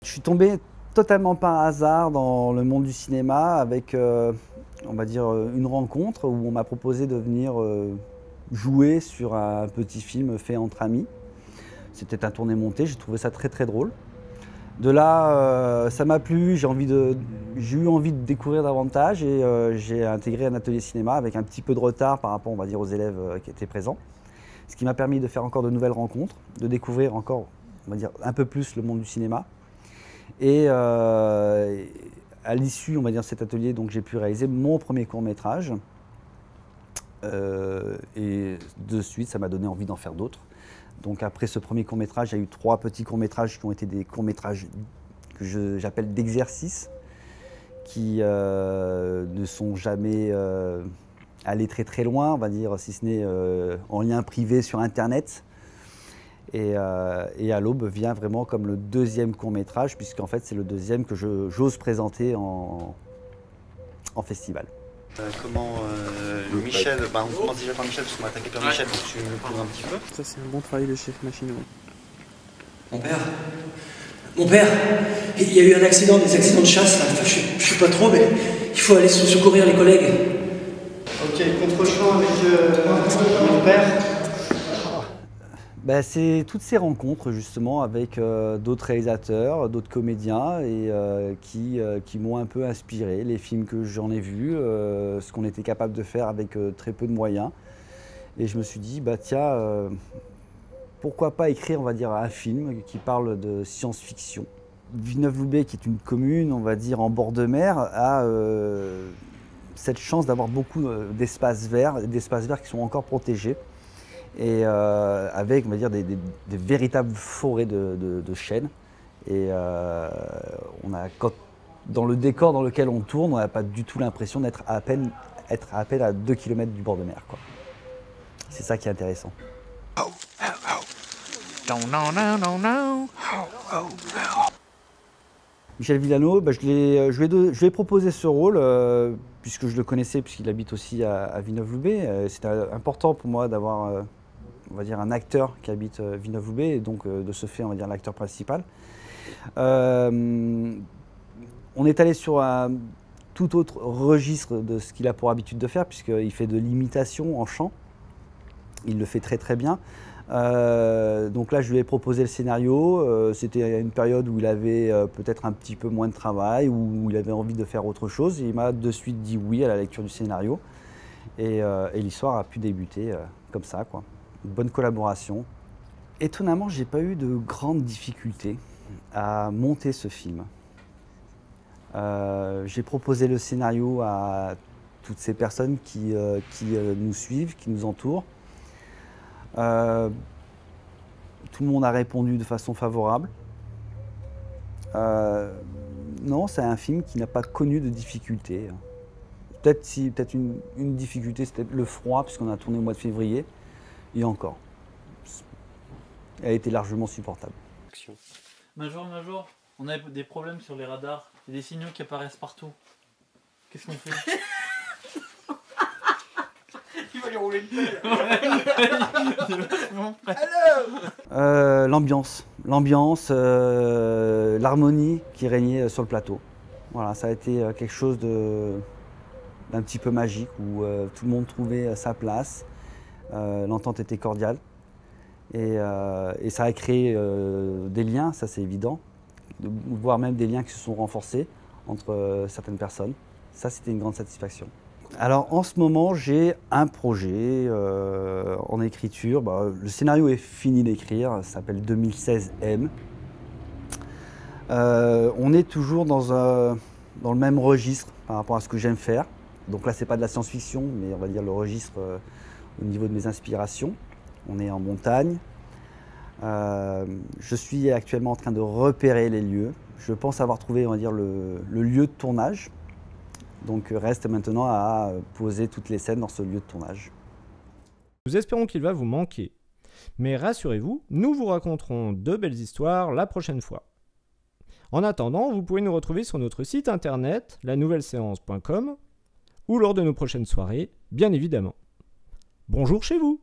Je suis tombé totalement par hasard dans le monde du cinéma avec, on va dire, une rencontre où on m'a proposé de venir jouer sur un petit film fait entre amis. C'était un tourné-monté, j'ai trouvé ça très très drôle. De là, ça m'a plu, j'ai eu envie de découvrir davantage et j'ai intégré un atelier cinéma avec un petit peu de retard par rapport, on va dire, aux élèves qui étaient présents. Ce qui m'a permis de faire encore de nouvelles rencontres, de découvrir encore, on va dire, un peu plus le monde du cinéma. Et à l'issue, on va dire, de cet atelier, donc j'ai pu réaliser mon premier court-métrage. Et de suite, ça m'a donné envie d'en faire d'autres. Donc après ce premier court-métrage, il y a eu 3 petits courts-métrages qui ont été des courts-métrages que j'appelle d'exercice, qui ne sont jamais allés très très loin, on va dire, si ce n'est en lien privé sur Internet. Et À l'Aube vient vraiment comme le deuxième court-métrage, puisqu'en fait c'est le deuxième que j'ose présenter en festival. Michel, on commence déjà par Michel parce qu'on m'a attaqué par Michel, donc tu me couvres un petit peu. Ça c'est un bon travail de chef machine. Mon père, il y a eu un accident, des accidents de chasse, là. Enfin, je sais pas trop, mais il faut aller secourir les collègues. Ok, contre-champ avec mon père. C'est toutes ces rencontres justement avec d'autres réalisateurs, d'autres comédiens et qui m'ont un peu inspiré, les films que j'en ai vus, ce qu'on était capable de faire avec très peu de moyens. Et je me suis dit, tiens, pourquoi pas écrire, on va dire, un film qui parle de science-fiction. Villeneuve-Loubet, qui est une commune, on va dire, en bord de mer, a cette chance d'avoir beaucoup d'espaces verts qui sont encore protégés. Et avec, on va dire, des véritables forêts de chênes. Et dans le décor dans lequel on tourne, on n'a pas du tout l'impression d'être à peine à 2 km du bord de mer, quoi. C'est ça qui est intéressant. Michel Villano, je lui ai proposé ce rôle puisque je le connaissais, puisqu'il habite aussi à Villeneuve-Loubet. C'était important pour moi d'avoir on va dire un acteur qui habite Villeneuve-Loubet et donc de ce fait, on va dire, l'acteur principal. On est allé sur un tout autre registre de ce qu'il a pour habitude de faire, puisqu'il fait de l'imitation en chant. Il le fait très très bien. Donc là, je lui ai proposé le scénario. C'était une période où il avait peut-être un petit peu moins de travail, où il avait envie de faire autre chose. Et il m'a de suite dit oui à la lecture du scénario. Et l'histoire a pu débuter comme ça, quoi. Une bonne collaboration. Étonnamment, j'ai pas eu de grandes difficultés à monter ce film. J'ai proposé le scénario à toutes ces personnes qui nous suivent, qui nous entourent. Tout le monde a répondu de façon favorable. Non, c'est un film qui n'a pas connu de difficultés. Peut-être une difficulté, c'était le froid, puisqu'on a tourné au mois de février. Et encore, elle a été largement supportable. Major, on a des problèmes sur les radars. Il y a des signaux qui apparaissent partout. Qu'est-ce qu'on fait? Il va lui rouler une pelle. L'ambiance, l'harmonie qui régnait sur le plateau. Voilà, ça a été quelque chose d'un petit peu magique où tout le monde trouvait sa place. L'entente était cordiale et ça a créé des liens, ça c'est évident, voire même des liens qui se sont renforcés entre certaines personnes. Ça, c'était une grande satisfaction. Alors en ce moment, j'ai un projet en écriture. Le scénario est fini d'écrire, ça s'appelle 2016 M. On est toujours dans le même registre par rapport à ce que j'aime faire. Donc là, c'est pas de la science-fiction, mais on va dire le registre au niveau de mes inspirations. On est en montagne. Je suis actuellement en train de repérer les lieux. Je pense avoir trouvé, on va dire, le lieu de tournage. Donc reste maintenant à poser toutes les scènes dans ce lieu de tournage. Nous espérons qu'il va vous manquer. Mais rassurez-vous, nous vous raconterons de belles histoires la prochaine fois. En attendant, vous pouvez nous retrouver sur notre site internet, lanouvelleséance.com, ou lors de nos prochaines soirées, bien évidemment. Bonjour chez vous!